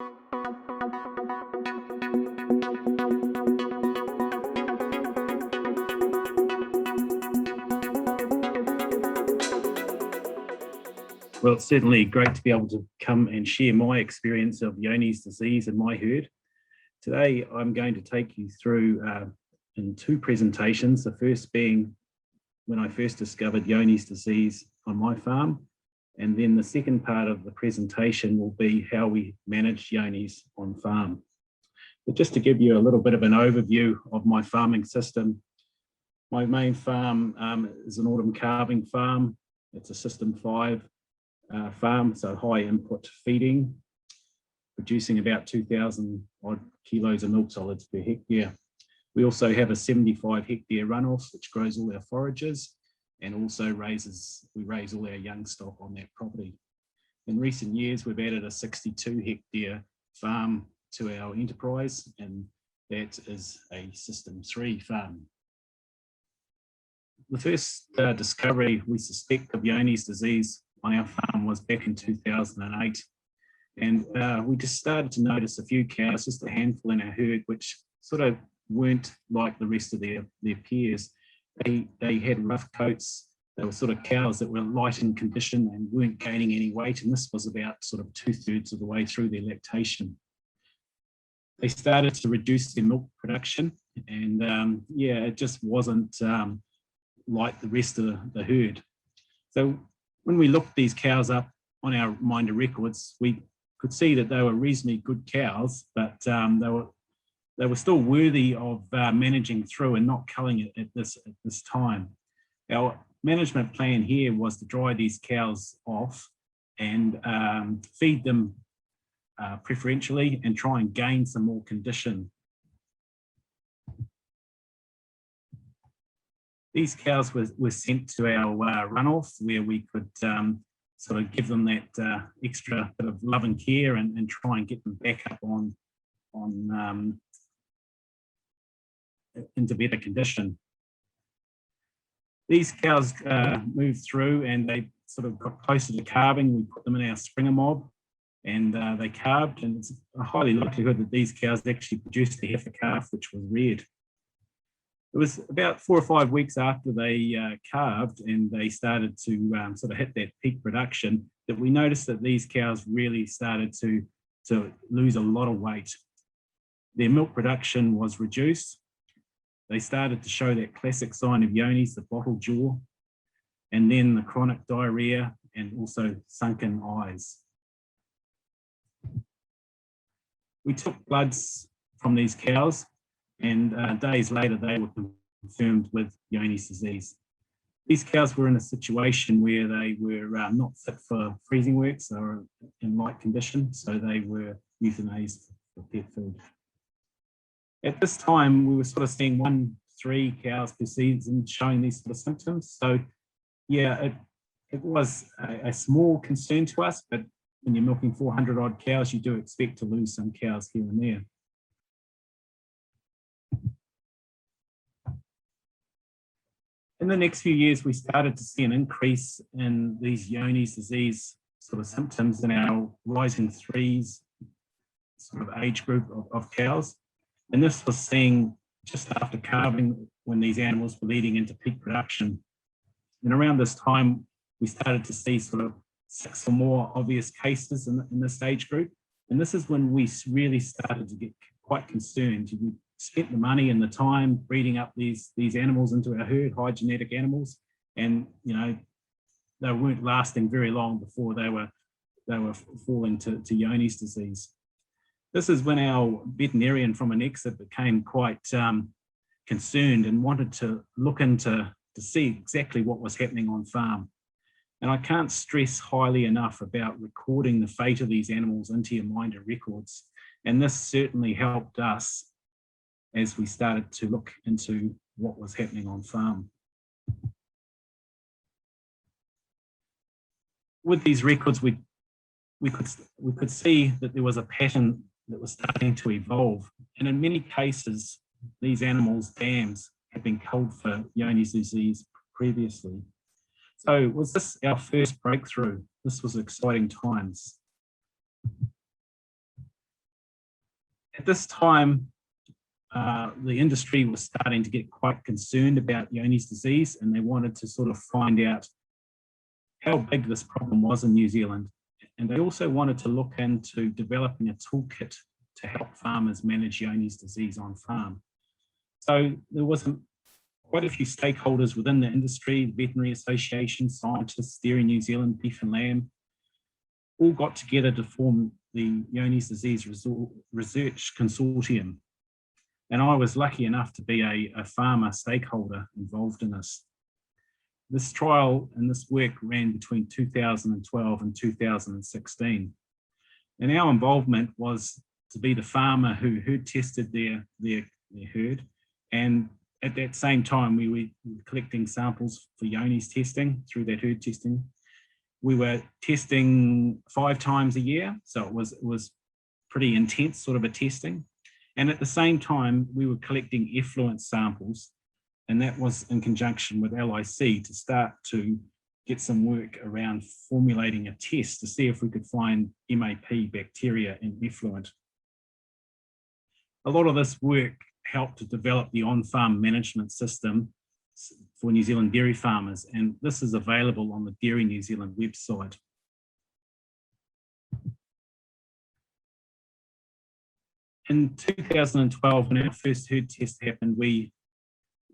Well, it's certainly great to be able to come and share my experience of Johne's disease in my herd. Today, I'm going to take you through in two presentations, the first being when I first discovered Johne's disease on my farm, and then the second part of the presentation will be how we manage Johne's on farm. But just to give you a little bit of an overview of my farming system, my main farm is an autumn calving farm. It's a System 5 farm, so high input feeding, producing about 2,000 odd kilos of milk solids per hectare. We also have a 75 hectare runoff, which grows all our forages and also we raise all our young stock on that property. In recent years, we've added a 62 hectare farm to our enterprise, and that is a System 3 farm. The first discovery we suspect of Johne's disease on our farm was back in 2008. And we just started to notice a few cows, just a handful in our herd, which sort of weren't like the rest of their peers. They had rough coats. They were sort of cows that were light in condition and weren't gaining any weight. And this was about sort of 2/3 of the way through their lactation. They started to reduce their milk production. And yeah, it just wasn't like the rest of the herd. So when we looked these cows up on our minder records, we could see that they were reasonably good cows, but they were still worthy of managing through and not culling it at this time. Our management plan here was to dry these cows off and feed them preferentially and try and gain some more condition. These cows were sent to our runoff where we could sort of give them that extra bit of love and care and try and get them back up on into better condition. These cows moved through and they sort of got closer to calving. We put them in our Springer mob and they calved, and it's a highly likelihood that these cows actually produced a heifer calf, which was reared. It was about 4 or 5 weeks after they calved and they started to sort of hit that peak production that we noticed that these cows really started to lose a lot of weight. Their milk production was reduced. They started to show that classic sign of Johne's, the bottle jaw, and then the chronic diarrhea and also sunken eyes. We took bloods from these cows, and days later they were confirmed with Johne's disease. These cows were in a situation where they were not fit for freezing works or in light condition, so they were euthanized for pet food. At this time, we were sort of seeing 1-3 cows per season showing these sort of symptoms. So yeah, it was a small concern to us, but when you're milking 400 odd cows, you do expect to lose some cows here and there. In the next few years, we started to see an increase in these Johne's disease sort of symptoms in our rising 3s sort of age group of cows. And this was seen just after calving when these animals were leading into peak production. And around this time, we started to see sort of 6 or more obvious cases in this age group. And this is when we really started to get quite concerned. We spent the money and the time breeding up these animals into our herd, high genetic animals, and you know they weren't lasting very long before they were falling to Johne's disease. This is when our veterinarian from ANEXA became quite concerned and wanted to look into to see exactly what was happening on farm. And I can't stress highly enough about recording the fate of these animals into your minder records. And this certainly helped us as we started to look into what was happening on farm. With these records, we could see that there was a pattern that was starting to evolve. And in many cases, these animals' dams had been culled for Johne's disease previously. So was this our first breakthrough? This was exciting times. At this time, the industry was starting to get quite concerned about Johne's disease, and they wanted to sort of find out how big this problem was in New Zealand. And they also wanted to look into developing a toolkit to help farmers manage Johne's disease on farm. So there was quite a few stakeholders within the industry, the Veterinary Association, scientists, Dairy New Zealand, Beef and Lamb, all got together to form the Johne's Disease Research Consortium. And I was lucky enough to be a farmer stakeholder involved in this. This trial and this work ran between 2012 and 2016. And our involvement was to be the farmer who herd tested their herd. And at that same time, we were collecting samples for Johne's testing through that herd testing. We were testing 5 times a year, so it was pretty intense sort of a testing. And at the same time, we were collecting effluent samples, and that was in conjunction with LIC to start to get some work around formulating a test to see if we could find MAP bacteria in effluent. A lot of this work helped to develop the on-farm management system for New Zealand dairy farmers, and this is available on the Dairy New Zealand website. In 2012, when our first herd test happened, we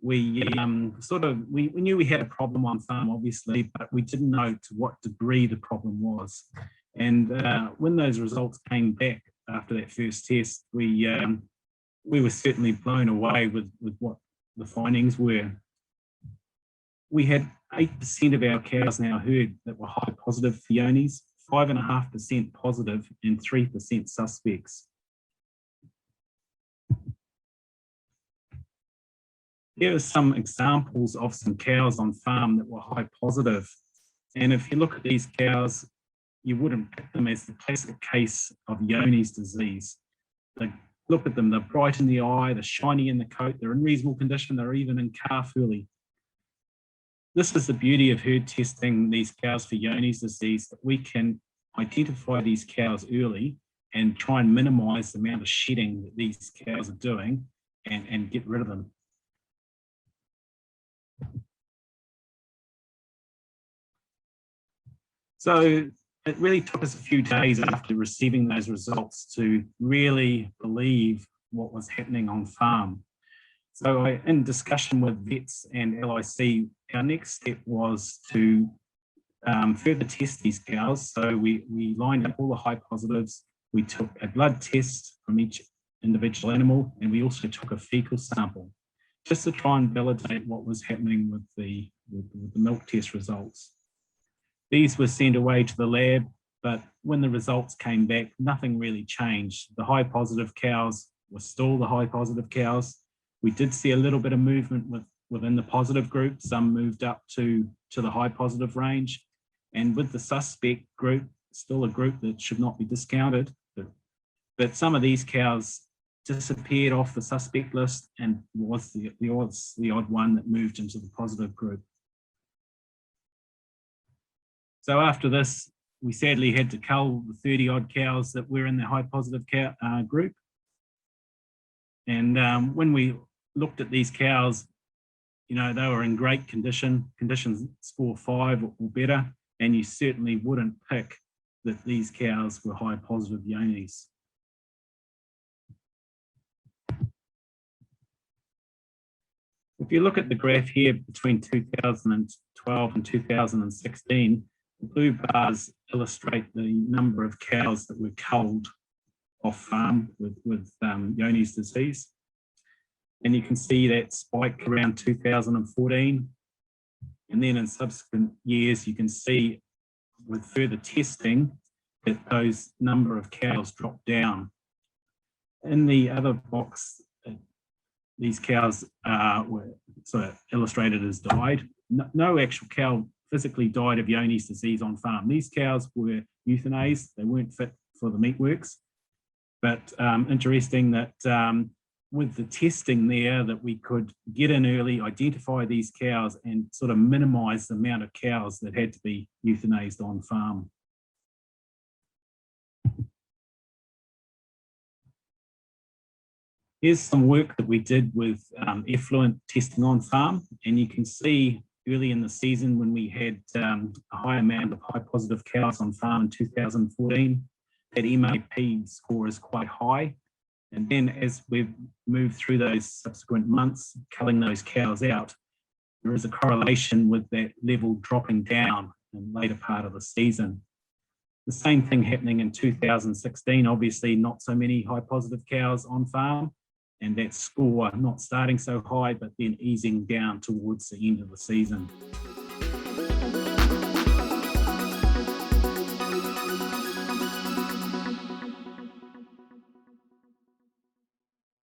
knew we had a problem on farm, obviously, but we didn't know to what degree the problem was. And when those results came back after that first test, we were certainly blown away with what the findings were. We had 8% of our cows in our herd that were high positive for Johne's, 5.5% positive, and 3% suspects. Here are some examples of some cows on farm that were high positive. And if you look at these cows, you wouldn't pick them as the classic case of Johne's disease. They look at them, they're bright in the eye, they're shiny in the coat, they're in reasonable condition, they're even in calf early. This is the beauty of herd testing these cows for Johne's disease, that we can identify these cows early and try and minimize the amount of shedding that these cows are doing and get rid of them. So it really took us a few days after receiving those results to really believe what was happening on farm. So in discussion with vets and LIC, our next step was to further test these cows. So we lined up all the high positives. We took a blood test from each individual animal, and we also took a fecal sample just to try and validate what was happening with the milk test results. These were sent away to the lab, but when the results came back, nothing really changed. The high positive cows were still the high positive cows. We did see a little bit of movement within the positive group. Some moved up to the high positive range. And with the suspect group, still a group that should not be discounted, but some of these cows disappeared off the suspect list and was the odd one that moved into the positive group. So after this, we sadly had to cull the 30 odd cows that were in the high positive group. And when we looked at these cows, you know, they were in great condition, conditions score 5 or better, and you certainly wouldn't pick that these cows were high positive Johne's. If you look at the graph here between 2012 and 2016, the blue bars illustrate the number of cows that were culled off farm with Johne's disease. And you can see that spike around 2014. And then in subsequent years, you can see with further testing that those number of cows dropped down. In the other box, these cows were sort of illustrated as died. No actual cow physically died of Johne's disease on farm. These cows were euthanized. They weren't fit for the meatworks. But interesting that with the testing there, that we could get in early, identify these cows, and sort of minimize the amount of cows that had to be euthanized on farm. Here's some work that we did with effluent testing on farm, and you can see early in the season when we had a high amount of high positive cows on farm in 2014, that MAP score is quite high. And then as we've moved through those subsequent months, culling those cows out, there is a correlation with that level dropping down in the later part of the season. The same thing happening in 2016, obviously not so many high positive cows on farm, and that score not starting so high, but then easing down towards the end of the season.